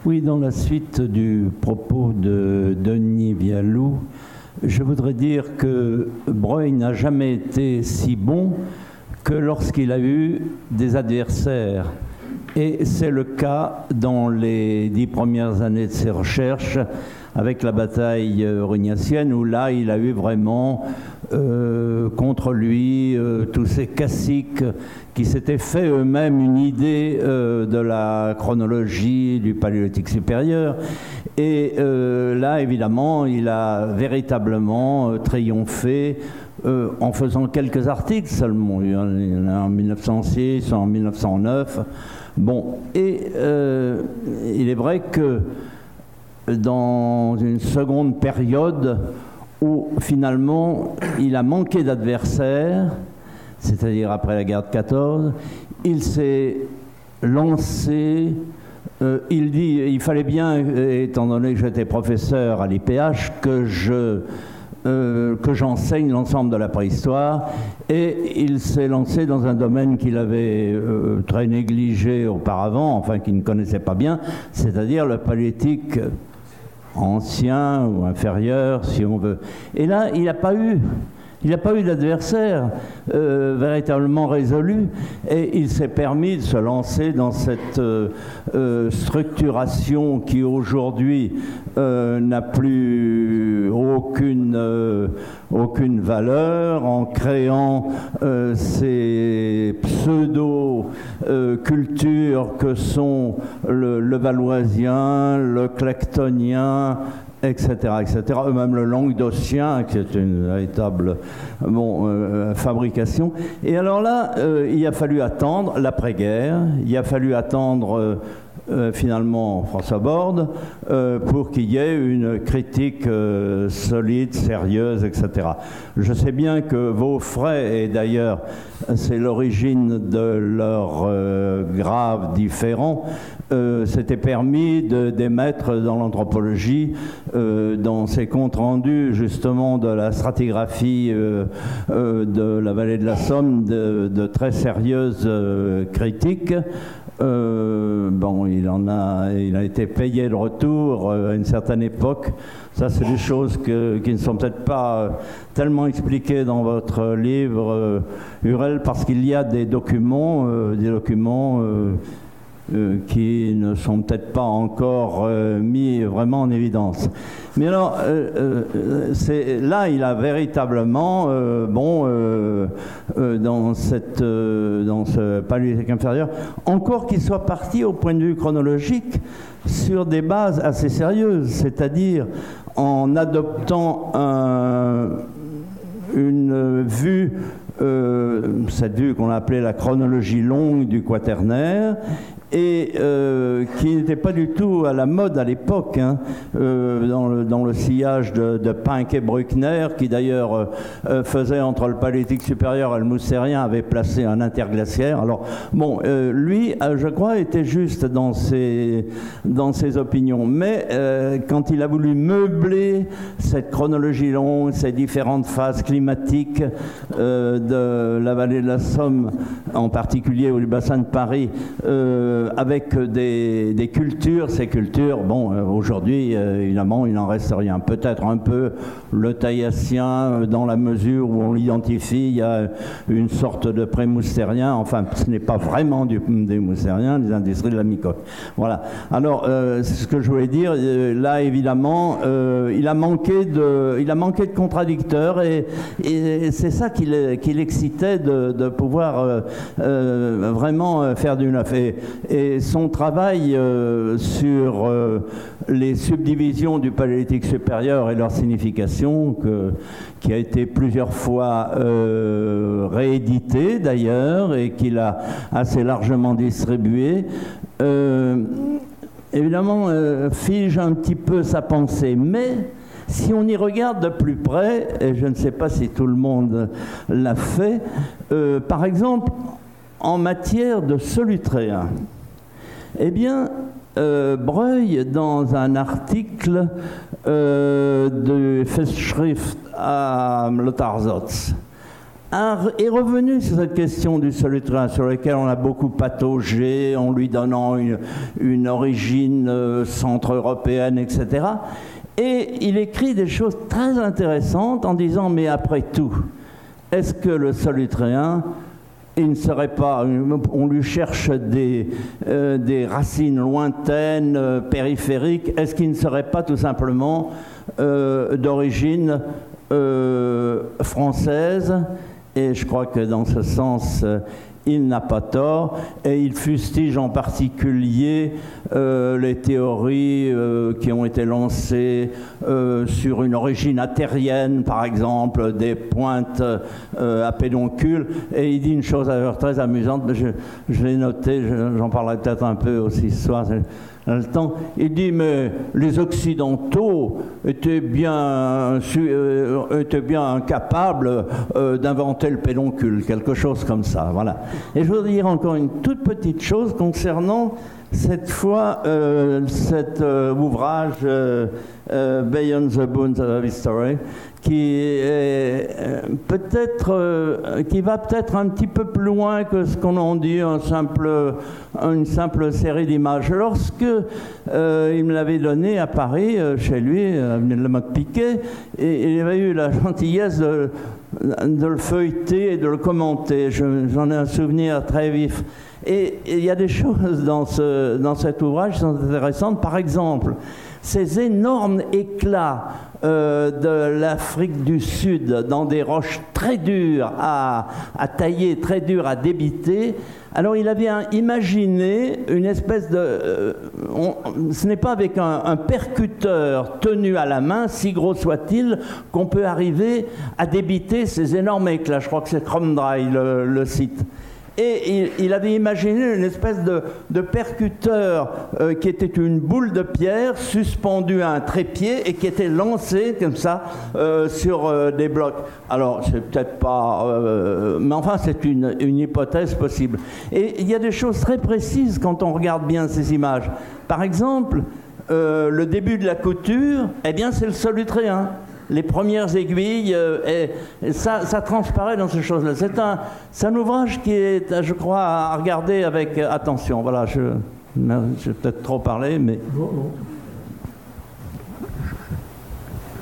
Oui, dans la suite du propos de Denis Vialou, je voudrais dire que Breuil n'a jamais été si bon que lorsqu'il a eu des adversaires. Et c'est le cas dans les 10 premières années de ses recherches, avec la bataille aurignacienne, où là, il a eu vraiment contre lui tous ces caciques qui s'étaient fait eux-mêmes une idée de la chronologie du Paléolithique supérieur. Et là, évidemment, il a véritablement triomphé en faisant quelques articles seulement. Il y en a en 1906, en 1909. Bon, et il est vrai que dans une seconde période où finalement il a manqué d'adversaires, c'est-à-dire après la guerre de 14, il s'est lancé, il dit, il fallait bien, étant donné que j'étais professeur à l'IPH, que j'enseigne l'ensemble de la préhistoire, et il s'est lancé dans un domaine qu'il avait très négligé auparavant, enfin qu'il ne connaissait pas bien, c'est-à-dire le paléolithique ancien ou inférieur, si on veut. Et là, il n'a pas eu d'adversaire véritablement résolu, et il s'est permis de se lancer dans cette structuration qui aujourd'hui n'a plus aucune valeur, en créant ces pseudo-cultures que sont le valoisien, le clactonien, etc., etc., même le languedocien, qui est une véritable fabrication. Et alors là, il a fallu attendre l'après-guerre, il a fallu attendre finalement François Borde pour qu'il y ait une critique solide, sérieuse, etc. Je sais bien que Vaufray, et d'ailleurs c'est l'origine de leur grave différend, s'était permis d'émettre dans l'anthropologie, dans ses comptes rendus justement de la stratigraphie de la vallée de la Somme, de très sérieuses critiques. Il a été payé le retour à une certaine époque. Ça, c'est des choses qui ne sont peut-être pas tellement expliquées dans votre livre, Hurel, parce qu'il y a des documents qui ne sont peut-être pas encore mis vraiment en évidence. Mais alors, là, il a véritablement, dans ce paléolithique inférieur, encore qu'il soit parti au point de vue chronologique sur des bases assez sérieuses, c'est-à-dire en adoptant une vue, cette vue qu'on appelait la chronologie longue du quaternaire, et qui n'était pas du tout à la mode à l'époque, dans le sillage de Pink et Bruckner, qui d'ailleurs faisait entre le Paléolithique supérieur et le Mousserien, avait placé un interglaciaire. Alors lui, je crois, était juste dans ses opinions, mais quand il a voulu meubler cette chronologie longue, ces différentes phases climatiques de la vallée de la Somme, en particulier, ou du bassin de Paris, avec des cultures, ces cultures, aujourd'hui, évidemment, il n'en reste rien. Peut-être un peu le Taillassien, dans la mesure où on l'identifie, il y a une sorte de pré-moustérien, enfin, ce n'est pas vraiment des moustériens, des industries de la Micoque. Voilà. Alors, c'est ce que je voulais dire. Là, évidemment, il a manqué de contradicteurs, et c'est ça qui l'excitait de pouvoir vraiment faire du neuf. Et son travail sur les subdivisions du Paléolithique supérieur et leur signification, qui a été plusieurs fois réédité d'ailleurs, et qu'il a assez largement distribué, évidemment fige un petit peu sa pensée. Mais si on y regarde de plus près, et je ne sais pas si tout le monde l'a fait, par exemple, en matière de solutréen, eh bien, Breuil, dans un article de Festschrift à Lotharzotz, est revenu sur cette question du solutréen, sur laquelle on a beaucoup pataugé, en lui donnant une origine centre-européenne, etc. Et il écrit des choses très intéressantes en disant, mais après tout, est-ce que le solutréen, il ne serait pas, on lui cherche des racines lointaines, périphériques, est-ce qu'il ne serait pas tout simplement d'origine française? Et je crois que dans ce sens, il n'a pas tort, et il fustige en particulier les théories qui ont été lancées sur une origine attérienne, par exemple, des pointes à pédoncule, et il dit une chose très amusante, mais je l'ai noté, j'en parlerai peut-être un peu aussi ce soir, le temps. Il dit, mais les Occidentaux étaient bien incapables d'inventer le pédoncule, quelque chose comme ça, voilà. Et je voudrais dire encore une toute petite chose concernant cette fois cet ouvrage Beyond the Bounds of History, qui va peut-être un petit peu plus loin que ce qu'on en dit une simple série d'images. Lorsque il me l'avait donné à Paris, chez lui, avenue de la Motte-Piquet, et il avait eu la gentillesse de le feuilleter et de le commenter. J'en ai un souvenir très vif. Et il y a des choses dans cet ouvrage qui sont intéressantes. Par exemple, ces énormes éclats de l'Afrique du Sud dans des roches très dures à tailler, très dures à débiter. Alors il avait imaginé une espèce de... ce n'est pas avec un percuteur tenu à la main, si gros soit-il, qu'on peut arriver à débiter ces énormes éclats. Je crois que c'est Cromdry le site. Et il avait imaginé une espèce de percuteur qui était une boule de pierre suspendue à un trépied et qui était lancé comme ça sur des blocs. Alors, c'est peut-être pas... mais enfin, c'est une hypothèse possible. Et il y a des choses très précises quand on regarde bien ces images. Par exemple, le début de la couture, eh bien, c'est le solutréen. Les premières aiguilles, et ça transparaît dans ces choses-là. C'est un ouvrage qui est, je crois, à regarder avec attention. Voilà, j'ai peut-être trop parlé, mais...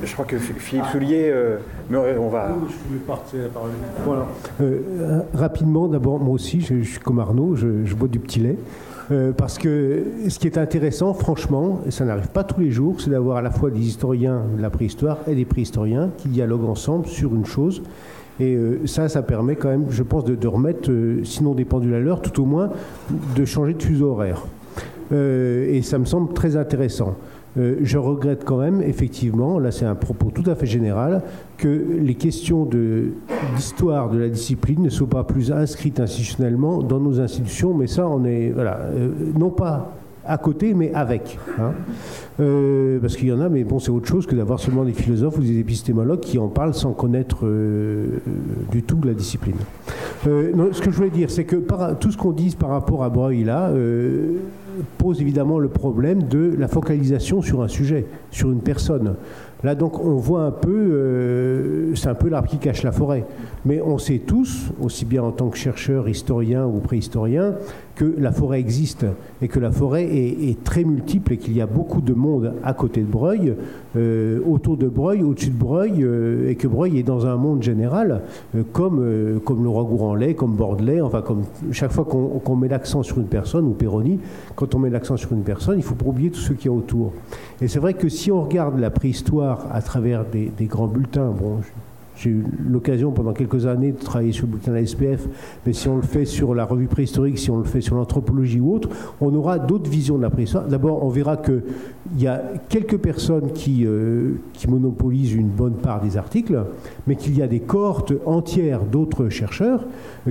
Je crois que Philippe Soulier, mais on va... Je voulais partir la parole. Voilà. Rapidement, d'abord, moi aussi, je suis comme Arnaud, je bois du petit lait. Parce que ce qui est intéressant, franchement, et ça n'arrive pas tous les jours, c'est d'avoir à la fois des historiens de la préhistoire et des préhistoriens qui dialoguent ensemble sur une chose. Et ça permet quand même, je pense, de remettre, sinon des pendules à l'heure, tout au moins de changer de fuseau horaire. Et ça me semble très intéressant. Je regrette quand même, effectivement, là c'est un propos tout à fait général, que les questions d'histoire de la discipline ne soient pas plus inscrites institutionnellement dans nos institutions, mais ça on est, voilà, non pas à côté, mais avec. Hein. Parce qu'il y en a, mais bon, c'est autre chose que d'avoir seulement des philosophes ou des épistémologues qui en parlent sans connaître du tout la discipline. Non, ce que je voulais dire, c'est que tout ce qu'on dit par rapport à Breuil, là, pose évidemment le problème de la focalisation sur un sujet, sur une personne. Là, donc, on voit un peu, c'est un peu l'arbre qui cache la forêt. Mais on sait tous, aussi bien en tant que chercheurs, historiens ou préhistoriens, que la forêt existe et que la forêt est très multiple et qu'il y a beaucoup de monde à côté de Breuil, autour de Breuil, au-dessus de Breuil, et que Breuil est dans un monde général, comme le Roigouranlais, comme Bordelais, enfin, comme chaque fois qu'on met l'accent sur une personne, ou Péroni, quand on met l'accent sur une personne, il ne faut pas oublier tout ce qu'il y a autour. Et c'est vrai que si on regarde la préhistoire à travers des grands bulletins, bon, j'ai eu l'occasion pendant quelques années de travailler sur le bulletin de la SPF, mais si on le fait sur la revue préhistorique, si on le fait sur l'anthropologie ou autre, on aura d'autres visions de la préhistoire. D'abord, on verra qu'il y a quelques personnes qui monopolisent une bonne part des articles, mais qu'il y a des cohortes entières d'autres chercheurs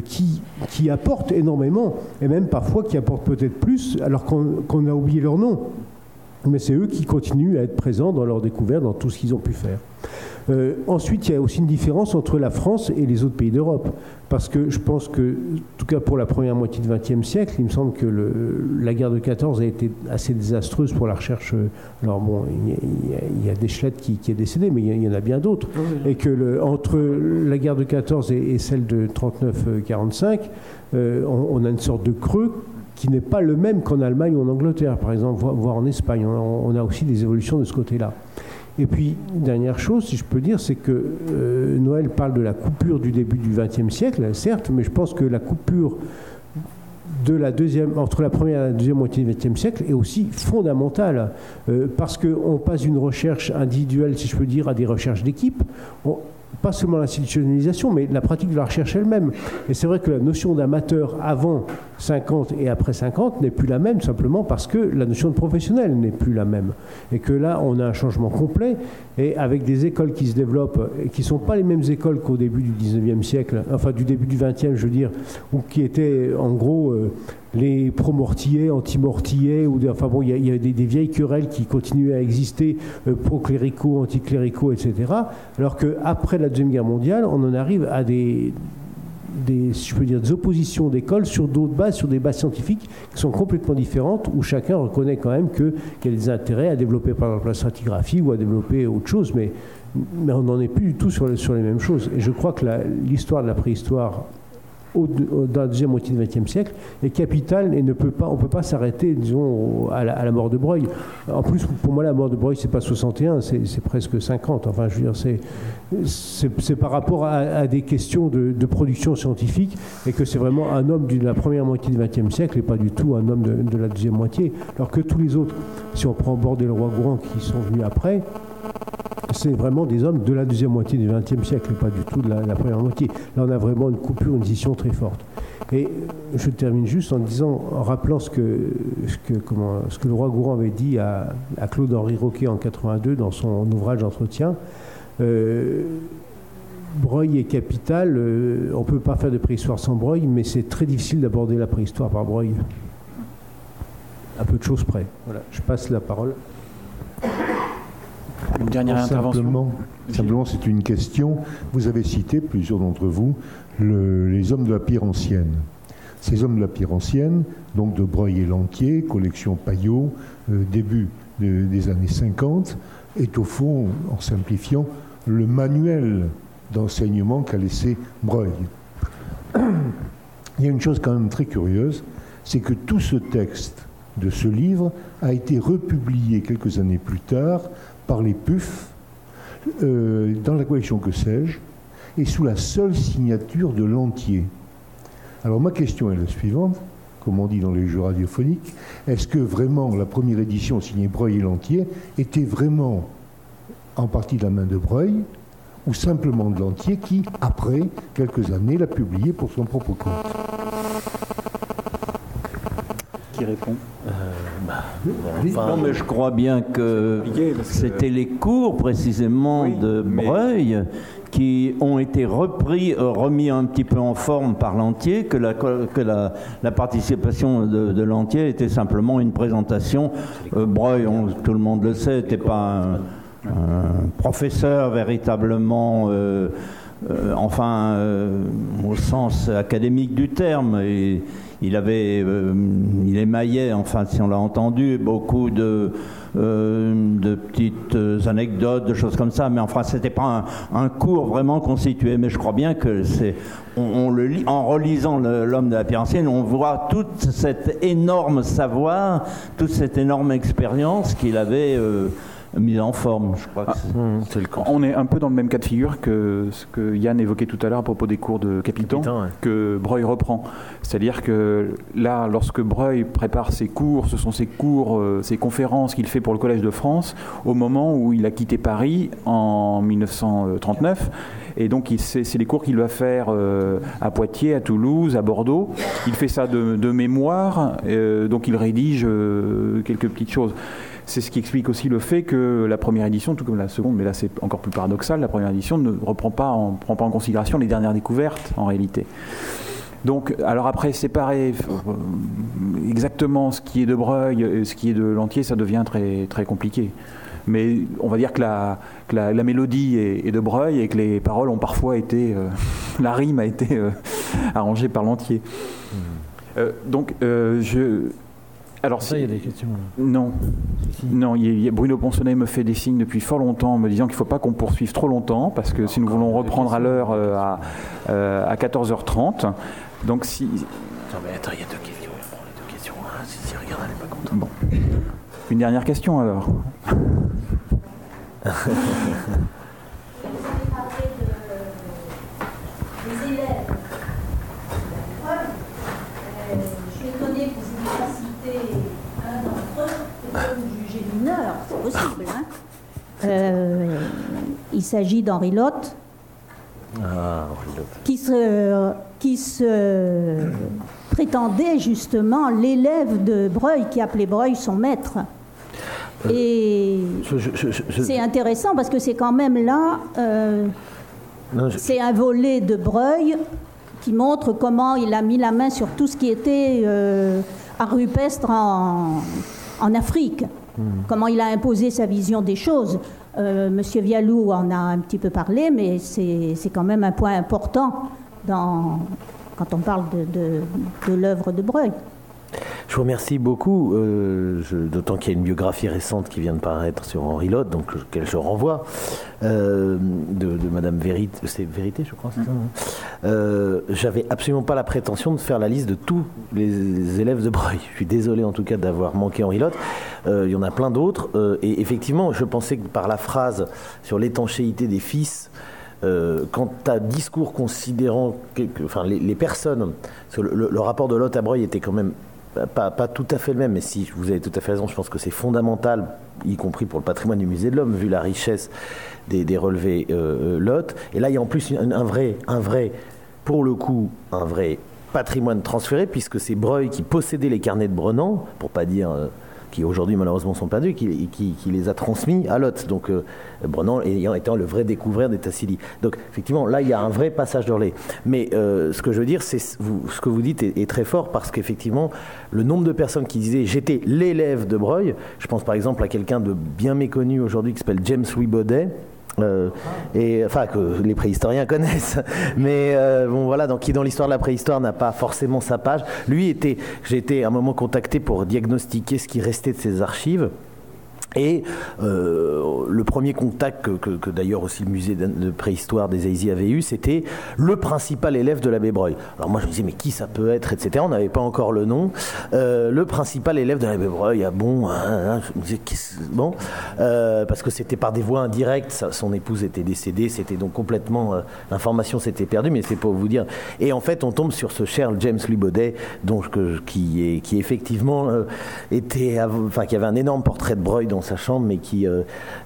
qui apportent énormément, et même parfois qui apportent peut-être plus, alors qu'on a oublié leur nom. mais c'est eux qui continuent à être présents dans leurs découvertes, dans tout ce qu'ils ont pu faire. Ensuite, il y a aussi une différence entre la France et les autres pays d'Europe. Parce que je pense que, en tout cas pour la première moitié du XXe siècle, il me semble que la guerre de 14 a été assez désastreuse pour la recherche. Alors bon, il y a Deschlet qui est décédé, mais il y en a bien d'autres. Oui. Et que entre la guerre de 14 et celle de 39-45, on a une sorte de creux qui n'est pas le même qu'en Allemagne ou en Angleterre, par exemple, voire en Espagne. On a aussi des évolutions de ce côté-là. Et puis, dernière chose, si je peux dire, c'est que Noël parle de la coupure du début du XXe siècle, certes, mais je pense que la coupure entre la première et la deuxième moitié du XXe siècle est aussi fondamentale, parce qu'on passe d'une recherche individuelle, si je peux dire, à des recherches d'équipe. Pas seulement l'institutionnalisation, mais la pratique de la recherche elle-même. Et c'est vrai que la notion d'amateur avant 50 et après 50 n'est plus la même, simplement parce que la notion de professionnel n'est plus la même. Et que là, on a un changement complet, et avec des écoles qui se développent, et qui ne sont pas les mêmes écoles qu'au début du 19e siècle, enfin du début du 20e, je veux dire, ou qui étaient en gros les pro-mortillais, anti-mortillais, enfin bon, il y a des vieilles querelles qui continuaient à exister, pro-cléricaux, anti-cléricaux, etc. Alors qu'après la Deuxième Guerre mondiale, on en arrive à si je peux dire, des oppositions d'écoles sur d'autres bases, sur des bases scientifiques qui sont complètement différentes, où chacun reconnaît quand même qu'il y a des intérêts à développer par exemple la stratigraphie ou à développer autre chose, mais on n'en est plus du tout sur les mêmes choses. Et je crois que l'histoire de la préhistoire dans la deuxième moitié du XXe siècle est capitale, et on ne peut pas s'arrêter, disons, à la mort de Broglie. En plus, pour moi, la mort de Broglie, c'est pas 61, c'est presque 50. Enfin, je veux dire, c'est par rapport à des questions de production scientifique, et que c'est vraiment un homme de la première moitié du XXe siècle et pas du tout un homme de la deuxième moitié. Alors que tous les autres, si on prend Bordé et Leroy-Gourhan qui sont venus après, c'est vraiment des hommes de la deuxième moitié du XXe siècle, et pas du tout de la première moitié. Là, on a vraiment une coupure, une scission très forte. Et je termine juste en rappelant ce que Leroy-Gourhan avait dit à Claude-Henri Roquet en 82 dans son ouvrage d'entretien. Broglie est capital, on ne peut pas faire de préhistoire sans Broglie, mais c'est très difficile d'aborder la préhistoire par Broglie. À peu de choses près. Voilà, je passe la parole. Une dernière intervention. Simplement, c'est une question. Vous avez cité, plusieurs d'entre vous, les hommes de la pierre ancienne. Ces hommes de la pierre ancienne, donc de Broglie et Lantier, collection Payot, début des années 50, est au fond, en simplifiant, le manuel d'enseignement qu'a laissé Broglie. Il y a une chose quand même très curieuse, c'est que tout ce texte de ce livre a été republié quelques années plus tard par les PUF dans la collection Que sais-je, et sous la seule signature de Lantier. Alors ma question est la suivante, comme on dit dans les jeux radiophoniques, est-ce que vraiment la première édition signée Broglie et Lantier était vraiment en partie de la main de Broglie, ou simplement de Lantier qui, après quelques années, l'a publié pour son propre compte? Qui répond? Non, mais je crois bien que c'était les cours précisément de Broglie qui ont été remis un petit peu en forme par Lantier, que la participation de Lantier était simplement une présentation. Broglie, tout le monde le sait, n'était pas un professeur véritablement, au sens académique du terme. Et il émaillait, enfin, si on l'a entendu, beaucoup de petites anecdotes, de choses comme ça, mais enfin, c'était pas un cours vraiment constitué. Mais je crois bien que on le lit, en relisant l'homme de la pierre ancienne, on voit tout cet énorme savoir, toute cette énorme expérience qu'il avait mise en forme, je crois. C'est le cas. On est un peu dans le même cas de figure que ce que Yann évoquait tout à l'heure à propos des cours de Capitan, que Broglie reprend. C'est-à-dire que là, lorsque Broglie prépare ses cours, ce sont ses cours, ses conférences qu'il fait pour le Collège de France, au moment où il a quitté Paris en 1939. Et donc, c'est les cours qu'il va faire à Poitiers, à Toulouse, à Bordeaux. Il fait ça de mémoire, donc il rédige quelques petites choses. C'est ce qui explique aussi le fait que la première édition, tout comme la seconde, mais là c'est encore plus paradoxal, la première édition ne prend pas en considération les dernières découvertes en réalité. Donc, alors après, séparer exactement ce qui est de Breuil et ce qui est de Lantier, ça devient très, très compliqué. Mais on va dire que la mélodie est de Breuil et que les paroles ont parfois été... la rime a été arrangée par Lantier. Alors, ça, il y a des questions. Non. Non, Bruno Ponsonnet me fait des signes depuis fort longtemps, me disant qu'il ne faut pas qu'on poursuive trop longtemps, parce que si nous voulons reprendre à l'heure à 14h30, donc si... Non mais attends, il y a 2 questions, on prend les 2 questions. Hein. Si regarde, elle n'est pas contente. Bon. Une dernière question alors. Vous avez parlé des élèves. Je suis étonnée que vous ayez pas cité un d'entre eux, peut-être vous jugez mineur, c'est possible. Hein. Il s'agit d'Henri Lotte. Ah, Henri Lotte. Qui se prétendait justement l'élève de Breuil, qui appelait Breuil son maître. Et c'est intéressant parce que c'est quand même là, c'est un volet de Breuil qui montre comment il a mis la main sur tout ce qui était art rupestre en Afrique, comment il a imposé sa vision des choses. Monsieur Vialou en a un petit peu parlé, mais c'est quand même un point important quand on parle de l'œuvre de Breuil. Je vous remercie beaucoup, d'autant qu'il y a une biographie récente qui vient de paraître sur Henri Lotte, donc auquel je renvoie, de Madame Vérité, c'est Vérité, je crois, c'est ça. J'avais absolument pas la prétention de faire la liste de tous les élèves de Breuil. Je suis désolé en tout cas d'avoir manqué Henri Lotte. Il y en a plein d'autres, et effectivement, je pensais que par la phrase sur l'étanchéité des fils, quant à discours considérant les personnes, le rapport de Lotte à Breuil était quand même pas tout à fait le même, mais si vous avez tout à fait raison, je pense que c'est fondamental, y compris pour le patrimoine du Musée de l'Homme, vu la richesse des relevés Lotte. Et là, il y a en plus un vrai, pour le coup, un vrai patrimoine transféré, puisque c'est Breuil qui possédait les carnets de Brenan, pour pas dire... qui aujourd'hui malheureusement sont perdus, qui les a transmis à Lotte, donc Brenan étant le vrai découvreur des Tassili. Donc effectivement, là il y a un vrai passage de relais. Mais ce que je veux dire, c'est ce que vous dites est très fort, parce qu'effectivement, le nombre de personnes qui disaient « j'étais l'élève de Breuil », je pense par exemple à quelqu'un de bien méconnu aujourd'hui qui s'appelle James Louis Baudet, que les préhistoriens connaissent, mais bon voilà, donc qui dans l'histoire de la préhistoire n'a pas forcément sa page. J'ai été à un moment contacté pour diagnostiquer ce qui restait de ses archives. Et le premier contact que d'ailleurs aussi le musée de préhistoire des Aisies avait eu, c'était le principal élève de l'abbé Breuil. Alors moi je me disais mais qui ça peut être, etc. On n'avait pas encore le nom. Le principal élève de l'abbé Breuil, je me disais parce que c'était par des voies indirectes. Son épouse était décédée, c'était donc complètement l'information s'était perdue, mais c'est pour vous dire. Et en fait on tombe sur ce cher James Louis Baudet, qui effectivement qui avait un énorme portrait de Breuil dans sa chambre, mais qui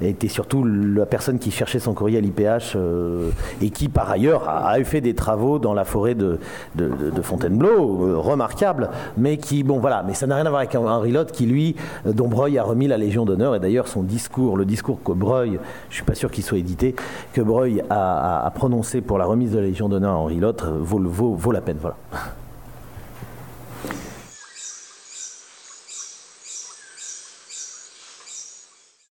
était surtout la personne qui cherchait son courrier à l'IPH et qui par ailleurs a fait des travaux dans la forêt de Fontainebleau, remarquables, mais mais ça n'a rien à voir avec Henri Lotte qui lui, dont Breuil a remis la Légion d'honneur, et d'ailleurs son discours, le discours que Breuil, je suis pas sûr qu'il soit édité, que Breuil a prononcé pour la remise de la Légion d'honneur à Henri Lotte vaut la peine, voilà.